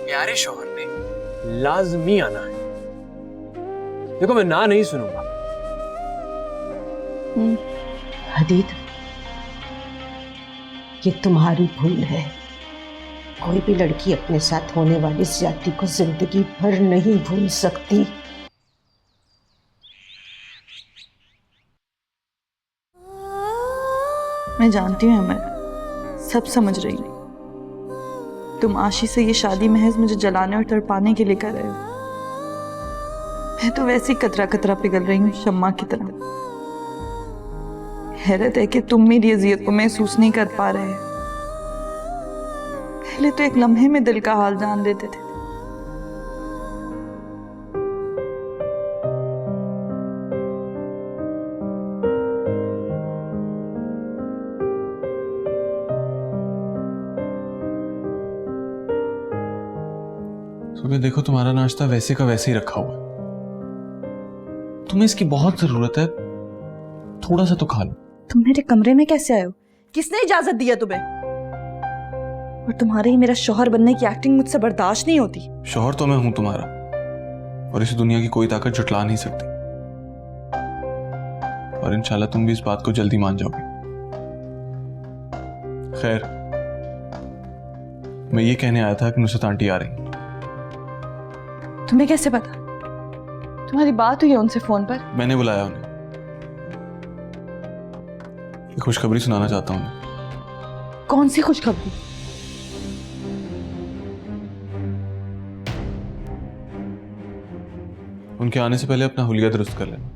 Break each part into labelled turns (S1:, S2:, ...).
S1: प्यारे शौहर ने लाजमी आना है। देखो मैं ना नहीं सुनूंगा।
S2: हदीद, ये तुम्हारी भूल है। कोई भी लड़की अपने साथ होने वाली ज्यादती को जिंदगी भर नहीं भूल सकती।
S3: मैं जानती हूँ, मैं सब समझ रही हूँ। तुम आशी से ये शादी महज मुझे जलाने और तड़पाने के लिए कर रहे हो। मैं तो वैसे ही कतरा कतरा पिघल रही हूँ, शम्मा की तरह। हैरत है कि तुम मेरी अजियत को महसूस नहीं कर पा रहे। पहले तो एक लम्हे में दिल का हाल जान देते थे।
S1: सुबह देखो तुम्हारा नाश्ता वैसे का वैसे ही रखा हुआ है। तुम्हें इसकी बहुत जरूरत है, थोड़ा सा तो खा लो।
S3: तुम मेरे कमरे में कैसे आए हो? किसने इजाजत दिया तुम्हें? और तुम्हारे ही मेरा शौहर बनने की एक्टिंग मुझसे बर्दाश्त नहीं होती।
S1: शौहर तो मैं हूं तुम्हारा, और इस दुनिया की कोई ताकत जुटला नहीं सकती। और इंशाल्लाह तुम भी इस बात को जल्दी मान जाओगे। खैर, मैं ये कहने आया था कि नुसरत आंटी आ रही।
S3: तुम्हें कैसे पता? तुम्हारी बात हुई है उनसे फोन पर?
S1: मैंने बुलाया उन्हें। एक खुशखबरी सुनाना चाहता हूं।
S3: कौन सी खुशखबरी?
S1: उनके आने से पहले अपना हुलिया दुरुस्त कर लेना।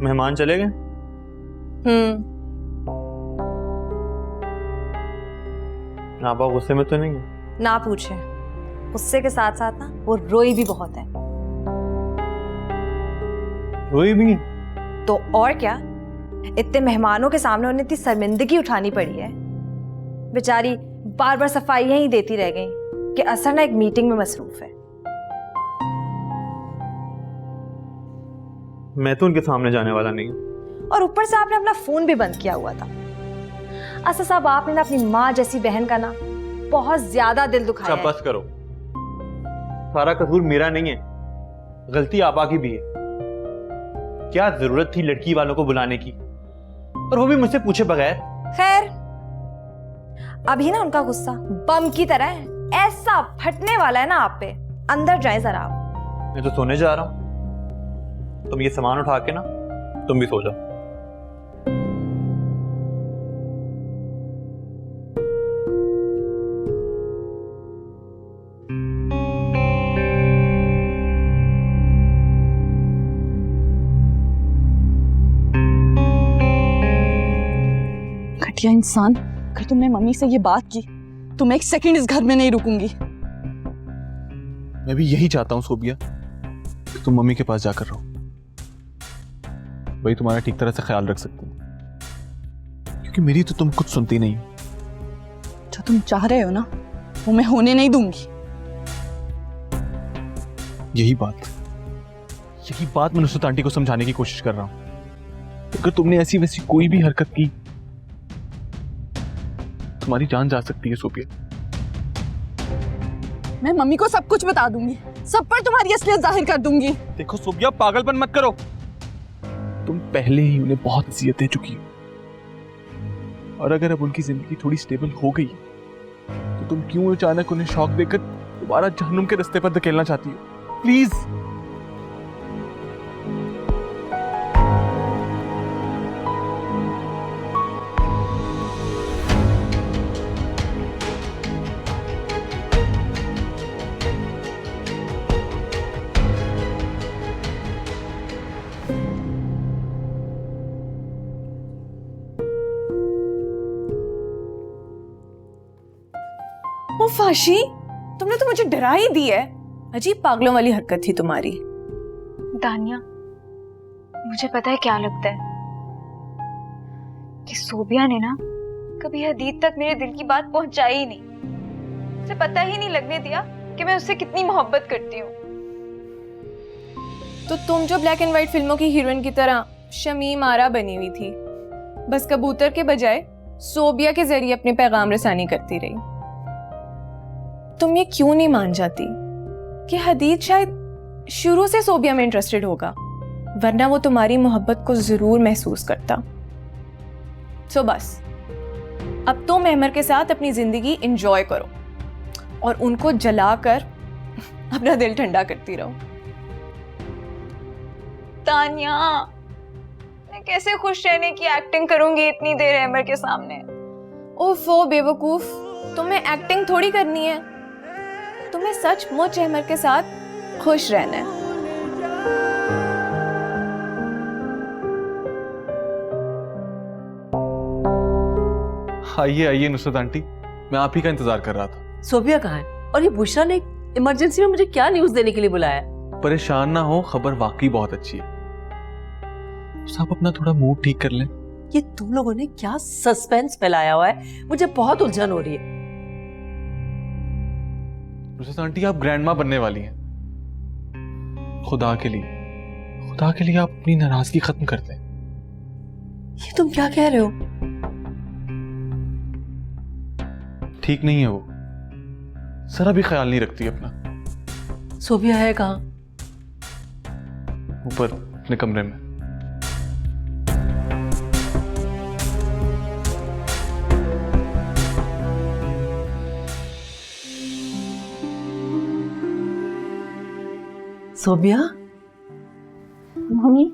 S4: मेहमान चले गए? आपा गुस्से में तो नहीं है?
S5: ना पूछे। गुस्से के साथ साथ ना वो रोई भी बहुत है।
S4: रोई भी?
S5: तो और क्या, इतने मेहमानों के सामने उन्हें इतनी शर्मिंदगी उठानी पड़ी है। बेचारी बार बार सफाइयां ही देती रह गई कि असर ना एक मीटिंग में मसरूफ है।
S4: मैं तो उनके सामने जाने वाला नहीं हूँ।
S5: और ऊपर से आपने अपना फोन भी बंद किया हुआ था। असर साहब, आपने ना अपनी माँ जैसी बहन का ना बहुत ज्यादा दिल दुखाया है।
S4: बस करो, सारा कसूर मेरा नहीं है, गलती आपा की भी है। क्या जरूरत थी लड़की वालों को बुलाने की, और वो भी मुझसे पूछे बगैर?
S5: खैर, अभी ना उनका गुस्सा बम की तरह है, ऐसा फटने वाला है ना आप पे। अंदर जाए जरा आप।
S4: मैं तो सोने जा रहा हूँ। तुम ये सामान उठा के ना तुम भी सो जाओ।
S3: घटिया इंसान, अगर तुमने मम्मी से ये बात की तो मैं एक सेकंड इस घर में नहीं रुकूंगी।
S1: मैं भी यही चाहता हूं सोबिया, कि तुम मम्मी के पास जाकर रहो। वही तुम्हारा ठीक तरह से ख्याल रख सकती है, क्योंकि मेरी तो तुम कुछ सुनती नहीं।
S3: जो तुम चाह रहे हो ना, वो मैं होने नहीं दूंगी।
S1: यही बात मैं नुसरत आंटी को समझाने की कोशिश कर रहा हूं। अगर तुमने ऐसी वैसी कोई भी हरकत की, तुम्हारी जान जा सकती है सोबिया।
S3: मैं मम्मी को सब कुछ बता दूंगी, सब पर तुम्हारी असलियत जाहिर कर दूंगी।
S1: देखो सोबिया, पागलपन मत करो। तुम पहले ही उन्हें बहुत अजियत दे चुकी हो, और अगर अब उनकी जिंदगी थोड़ी स्टेबल हो गई तो तुम क्यों अचानक उन्हें शौक देकर दोबारा जहन्नुम के रास्ते पर धकेलना चाहती हो? प्लीज।
S6: वो फाशी, तुमने तो मुझे डरा ही दी है। अजीब पागलों वाली हरकत थी तुम्हारी।
S7: दानिया, मुझे पता है क्या लगता है कि सोबिया ने ना कभी हदीद तक मेरे दिल की बात पहुंचाई ही नहीं। उसे पता ही नहीं लगने दिया कि मैं उससे कितनी मोहब्बत करती हूँ।
S6: तो तुम जो ब्लैक एंड व्हाइट फिल्मों की हीरोइन की तरह शमीम आरा बनी हुई थी, बस कबूतर के बजाय सोबिया के जरिए अपनी पैगाम रसानी करती रही। तुम ये क्यों नहीं मान जाती कि हदीद शायद शुरू से सोबिया में इंटरेस्टेड होगा, वरना वो तुम्हारी मोहब्बत को जरूर महसूस करता। सो बस अब तुम अहमर के साथ अपनी जिंदगी एंजॉय करो और उनको जलाकर अपना दिल ठंडा करती रहो।
S7: तानिया, मैं कैसे खुश रहने की एक्टिंग करूंगी इतनी देर अहमर के सामने?
S6: ओफो बेवकूफ, तुम्हें एक्टिंग थोड़ी करनी है, तुम्हें सचमुच अहमर के साथ खुश रहना है।
S1: आइए आइए नुसरत आंटी, मैं आप ही का इंतजार कर रहा था।
S8: सोबिया कहाँ है? और ये बुशरा ने इमरजेंसी में मुझे क्या न्यूज़ देने के लिए बुलाया?
S1: परेशान ना हो, खबर वाकई बहुत अच्छी है। आप अपना थोड़ा मूड ठीक कर लें।
S8: ये तुम लोगों ने क्या सस्पेंस फैलाया हुआ है? मुझे बहुत उलझन हो रही है।
S1: नुसरत आंटी, आप ग्रैंडमा बनने वाली हैं। खुदा के लिए आप अपनी नाराजगी खत्म कर दें।
S8: ये तुम क्या कह रहे हो?
S1: ठीक नहीं है वो, जरा भी ख्याल नहीं रखती अपना।
S8: सोबिया है कहाँ?
S1: ऊपर अपने कमरे में।
S8: सोबिया,
S2: मम्मी,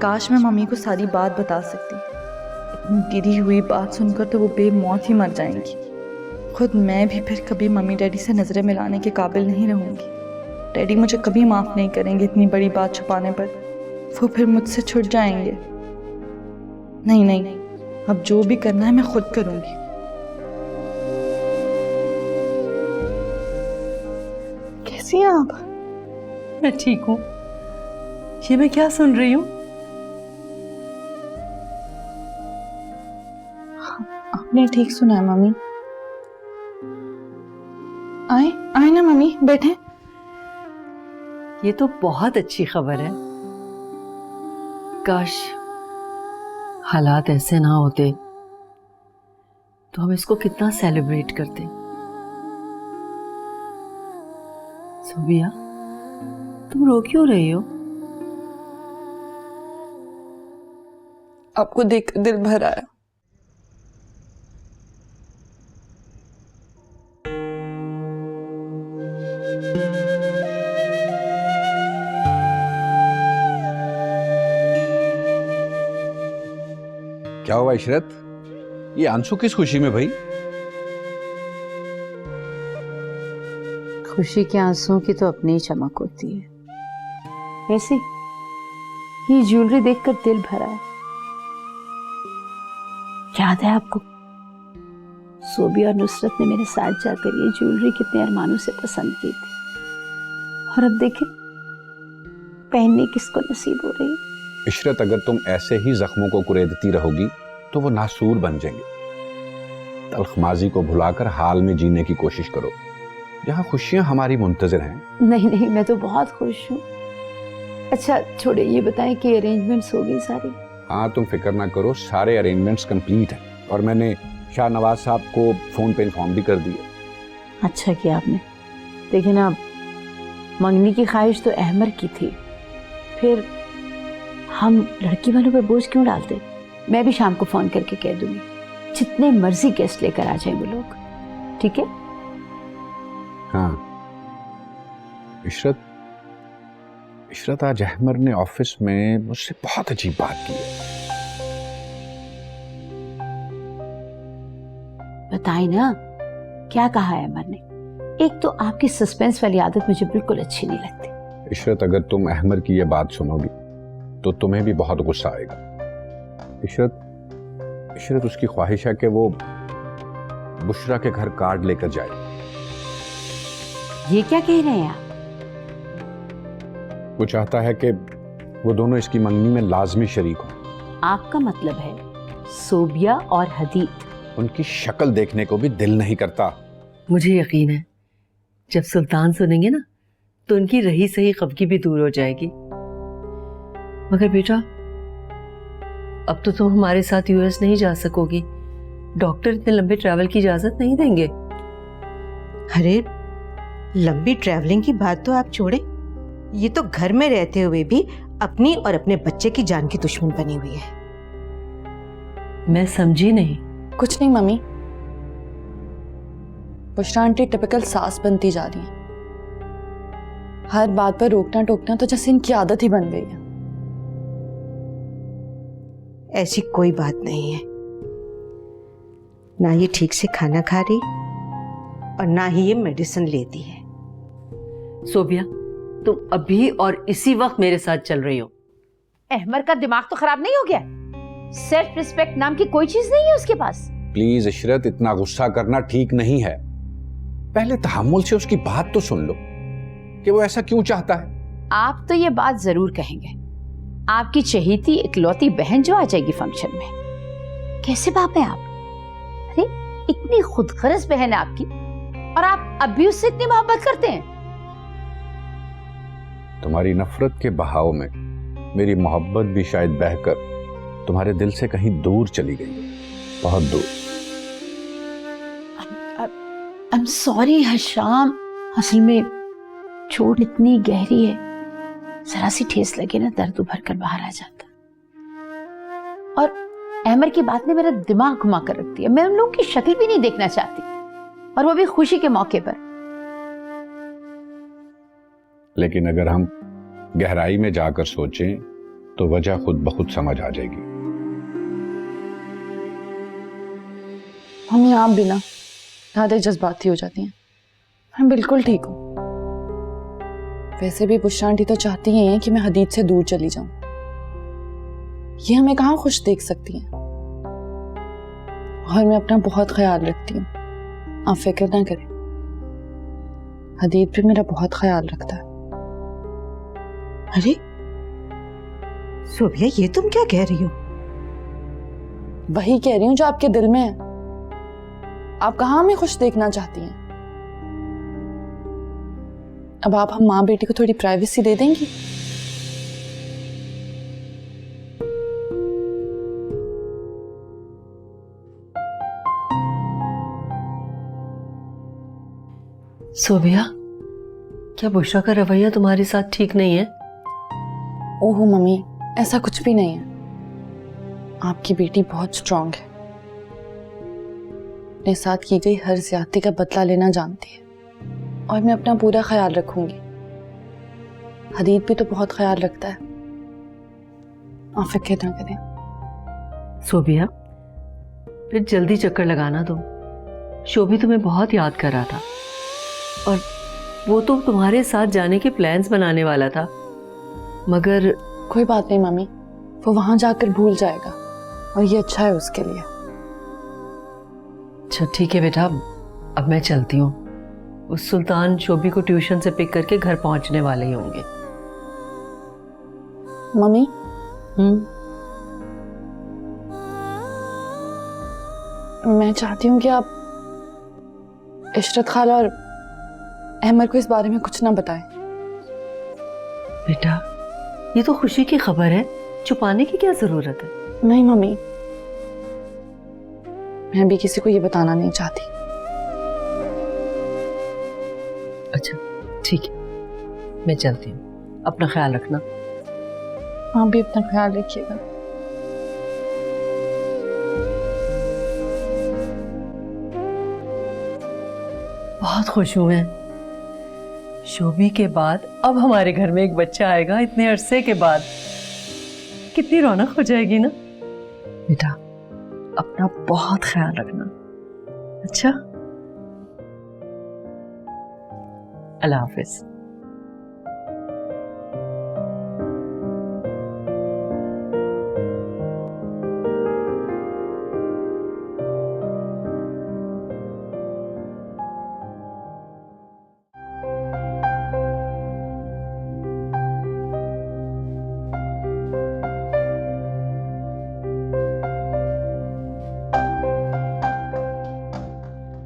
S3: काश मैं मम्मी को सारी बात बता सकती। इतनी गिरी हुई बात सुनकर तो वो बेमौत ही मर जाएंगी। खुद मैं भी फिर कभी मम्मी डैडी से नजरें मिलाने के काबिल नहीं रहूंगी। डैडी मुझे कभी माफ नहीं करेंगे इतनी बड़ी बात छुपाने पर। वो फिर मुझसे छुट जाएंगे। नहीं, अब जो भी करना है मैं खुद करूंगी। कैसी हैं आप?
S8: मैं ठीक हूँ। ये मैं क्या सुन रही हूँ?
S3: आपने ठीक सुना है मम्मी। आए ना मम्मी, बैठे।
S8: ये तो बहुत अच्छी खबर है। काश हालात ऐसे ना होते तो हम इसको कितना सेलिब्रेट करते। सोबिया, तुम रो क्यों रही हो?
S3: आपको देख दिल भर आया।
S9: क्या हुआ इशरत? ये आंसू किस खुशी में भाई?
S2: खुशी के आंसुओं की तो अपनी ही चमक होती है। वैसे ये ज्वेलरी देखकर दिल भरा है। याद है आपको, सोबिया और नुसरत ने मेरे साथ जाकर ये ज्वेलरी कितने अरमानों से पसंद की थी, और अब देखें पहनने किसको नसीब हो रही है।
S9: इशरत, अगर तुम ऐसे ही जख्मों को कुरेदती रहोगी तो वो नासूर बन जाएंगे। तल्ख माजी को भुलाकर हाल में जीने की कोशिश करो, जहाँ खुशियां हमारी मुंतजर हैं।
S2: नहीं, मैं तो बहुत खुश हूँ। अच्छा छोड़े, ये बताएं कि अरेंजमेंट्स हो गई सारी?
S9: हाँ, तुम फिक्र ना करो, सारे अरेंजमेंट्स कंप्लीट हैं और मैंने शाहनवाज साहब को फोन पे इन्फॉर्म भी कर दिया।
S2: अच्छा किया आपने। लेकिन अब मंगनी की ख्वाहिश तो अहमर की थी, फिर हम लड़की वालों पे बोझ क्यों डालते? मैं भी शाम को फोन करके कह दूंगी, जितने मर्जी गेस्ट लेकर आ जाए वो लोग, ठीक है?
S9: हाँ इशरत, आज अहमर ने ऑफिस में मुझसे बहुत अजीब बात की है।
S2: बताए ना, क्या कहा है अहमर ने? एक तो आपकी सस्पेंस वाली आदत मुझे बिल्कुल अच्छी नहीं लगती।
S9: इशरत, अगर तुम अहमर की ये बात सुनोगी तो तुम्हें भी बहुत गुस्सा आएगा। इशरत, उसकी ख्वाहिश है कि वो बुशरा के घर कार्ड लेकर जाए।
S2: ये क्या कह रहे हैं आप?
S9: वो चाहता है कि वो दोनों इसकी मंगनी में लाजमी शरीक हों।
S2: आपका मतलब है सोबिया और हदीद?
S9: उनकी शक्ल देखने को भी दिल नहीं करता।
S8: मुझे यकीन है जब सुल्तान सुनेंगे ना तो उनकी रही सही खफगी भी दूर हो जाएगी। मगर बेटा अब तो तुम हमारे साथ यूएस नहीं जा सकोगी, डॉक्टर इतने लंबे ट्रैवल की इजाजत नहीं देंगे।
S10: अरे लंबी ट्रैवलिंग की बात तो आप छोड़े, ये तो घर में रहते हुए भी अपनी और अपने बच्चे की जान की दुश्मन बनी हुई है।
S8: मैं समझी नहीं।
S3: कुछ नहीं मम्मी, बुशरा आंटी टिपिकल सास बनती जा रही है। हर बात पर रोकना टोकना तो जैसे इनकी आदत ही बन गई है।
S10: ऐसी कोई बात नहीं है, ना ये ठीक से खाना खा रही और ना ही ये मेडिसिन लेती है।
S8: सोबिया तुम अभी और इसी वक्त मेरे साथ चल रही हो।
S2: अहमर का दिमाग तो खराब नहीं हो गया? सेल्फ रिस्पेक्ट नाम की कोई चीज नहीं है उसके पास?
S9: प्लीज इशरत, इतना गुस्सा करना ठीक नहीं है। पहले तहम्मुल से उसकी बात तो सुन लो कि वो ऐसा क्यों चाहता है।
S2: आप तो ये बात जरूर कहेंगे, आपकी चहेती इकलौती बहन जो आ जाएगी फंक्शन में। कैसे बाप है आप? अरे इतनी खुदगर्ज बहन है आपकी और आप अब भी उससे इतनी मोहब्बत करते हैं।
S9: तुम्हारी नफरत के बहाव में मेरी मोहब्बत भी शायद बहकर तुम्हारे दिल से कहीं दूर चली गई, बहुत दूर।
S2: आई एम सॉरी हशाम, असल में चोट इतनी गहरी है, जरा सी ठेस लगे ना दर्द उभर कर बाहर आ जाता। और अहमर की बात ने मेरा दिमाग घुमा कर रख दिया। मैं उन लोगों की शक्ल भी नहीं देखना चाहती, और वो भी खुशी के मौके पर।
S9: लेकिन अगर हम गहराई में जाकर सोचें तो वजह खुद ब खुद समझ आ जाएगी।
S3: मम्मी आप भी ना ज़्यादा जज्बाती हो जाती हैं। मैं बिल्कुल ठीक हूँ। वैसे भी बुशरा आंटी तो चाहती ही हैं कि मैं हदीद से दूर चली जाऊं। ये हमें कहाँ खुश देख सकती हैं। और मैं अपना बहुत ख्याल रखती हूँ, आप फिक्र ना करें। हदीद भी मेरा बहुत ख्याल रखता है।
S10: अरे सोबिया, ये तुम क्या कह रही हो?
S3: वही कह रही हूँ जो आपके दिल में है। आप कहाँ हमें खुश देखना चाहती हैं? अब आप हम माँ बेटी को थोड़ी प्राइवेसी दे देंगी?
S8: सोबिया क्या बुशरा का रवैया तुम्हारे साथ ठीक नहीं है?
S3: ओहो मम्मी, ऐसा कुछ भी नहीं है। आपकी बेटी बहुत स्ट्रांग है, अपने साथ की गई हर ज्यादती का बदला लेना जानती है, और मैं अपना पूरा ख्याल रखूंगी। हदीद भी तो बहुत ख्याल रखता है, आप फिक्र ना करें।
S8: सोबिया फिर जल्दी चक्कर लगाना तुम। शोभी तुम्हें बहुत याद कर रहा था, और वो तो तुम्हारे साथ जाने के प्लान्स बनाने वाला था, मगर
S3: कोई बात नहीं मम्मी, वो वहां जाकर भूल जाएगा और ये अच्छा है उसके लिए।
S8: अच्छा ठीक है बेटा, अब मैं चलती हूँ। उस सुल्तान शोभी को ट्यूशन से पिक करके घर पहुंचने वाले ही होंगे।
S3: मम्मी मैं चाहती हूँ कि आप इशरत खाला और अहमर को इस बारे में कुछ ना बताएं।
S8: बेटा ये तो खुशी की खबर है, छुपाने की क्या जरूरत है?
S3: नहीं मम्मी, मैं भी किसी को ये बताना नहीं चाहती।
S8: अच्छा ठीक है, मैं चलती हूँ, अपना ख्याल रखना।
S3: आप भी अपना ख्याल रखिएगा।
S8: बहुत खुश हूँ मैं। शोभी के बाद अब हमारे घर में एक बच्चा आएगा, इतने अरसे के बाद। कितनी रौनक हो जाएगी ना। बेटा अपना बहुत ख्याल रखना। अच्छा, अल्लाह हाफिज।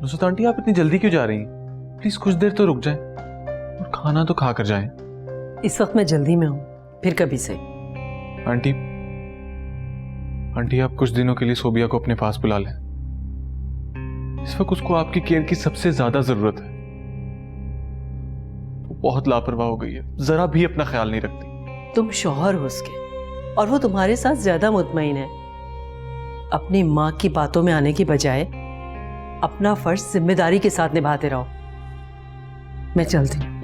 S1: नुसरत आंटी आप इतनी जल्दी क्यों जा रही हैं? प्लीज कुछ देर तो रुक जाएं और खाना तो खा कर जाएं।
S8: इस वक्त मैं जल्दी में हूँ, फिर कभी सही।
S1: आंटी आंटी आप कुछ दिनों के लिए सोबिया को अपने पास बुला लें। इस वक्त उसको आपकी केयर की सबसे ज्यादा जरूरत है। वो बहुत लापरवाह हो गई है, जरा भी अपना ख्याल नहीं रखती।
S8: तुम शौहर हो उसके और वो तुम्हारे साथ ज्यादा मुतमईन है। अपनी माँ की बातों में आने की बजाय अपना फर्ज जिम्मेदारी के साथ निभाते रहो। मैं चलती हूँ।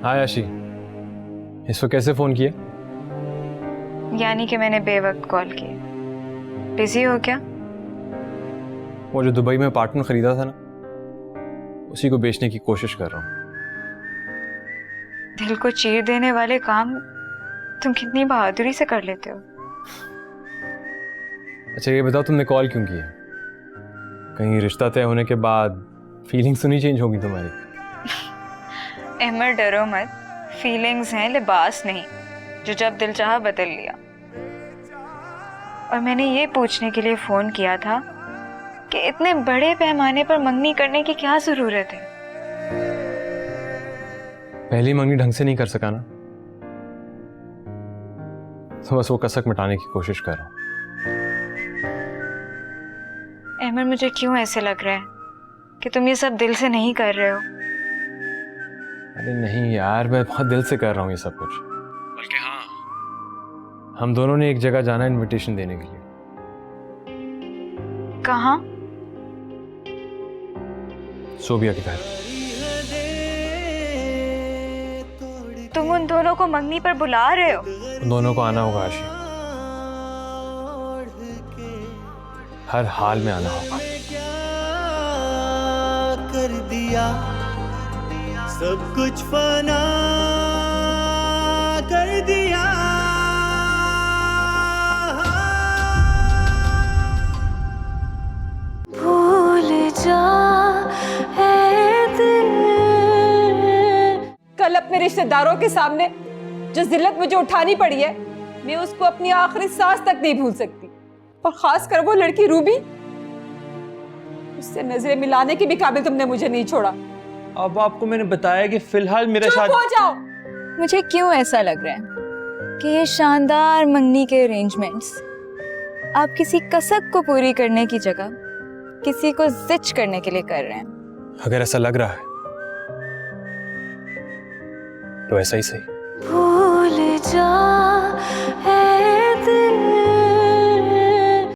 S11: हाय आशी, इस वक्त कैसे फोन किया?
S7: यानी कि मैंने बेवक्त कॉल की। बिजी हो क्या?
S11: वो जो दुबई में अपार्टमेंट खरीदा था ना, उसी को बेचने की कोशिश कर रहा हूँ।
S7: दिल को चीर देने वाले काम तुम कितनी बहादुरी से कर लेते हो।
S11: अच्छा ये बताओ, तुमने कॉल क्यों किया? कहीं रिश्ता तय होने के बाद फीलिंग्स तो नहीं चेंज होगी तुम्हारी?
S7: अहमद डरो मत, फीलिंग्स हैं, लिबास नहीं जो जब दिल चाहा बदल लिया। और मैंने ये पूछने के लिए फोन किया था कि इतने बड़े पैमाने पर मंगनी करने की क्या जरूरत है?
S11: पहली मंगनी ढंग से नहीं कर सका ना, तो बस वो कसक मिटाने की कोशिश कर रहा हूँ।
S7: अहमद मुझे क्यों ऐसे लग रहा है कि तुम ये सब दिल से नहीं कर रहे हो?
S11: अरे नहीं यार, मैं बहुत दिल से कर रहा हूँ ये सब कुछ। बल्कि हाँ, हम दोनों ने एक जगह जाना है इनविटेशन देने के लिए।
S7: कहाँ?
S11: सोबिया के घर।
S7: तुम उन दोनों को मंगनी पर बुला रहे हो?
S11: उन दोनों को आना होगा आशी, हर हाल में आना होगा।
S12: कर दिया सब कुछ फना कर दिया।
S7: भूल जा ऐ दिल।
S6: कल अपने रिश्तेदारों के सामने जो जिल्लत मुझे उठानी पड़ी है, मैं उसको अपनी आखिरी सांस तक नहीं भूल सकती। और खासकर वो लड़की रूबी, उससे नजरें मिलाने के भी काबिल तुमने मुझे नहीं छोड़ा।
S4: अब आपको मैंने बताया कि फिलहाल मेरा
S6: चुप
S4: शादी।
S6: हो जाओ।
S7: मुझे क्यों ऐसा लग रहा है कि ये शानदार मंगनी के अरेंजमेंट्स आप किसी कसक को पूरी करने की जगह किसी को जिच करने के लिए कर रहे हैं?
S11: अगर ऐसा लग रहा है तो ऐसा ही सही।
S7: भूल जा ऐ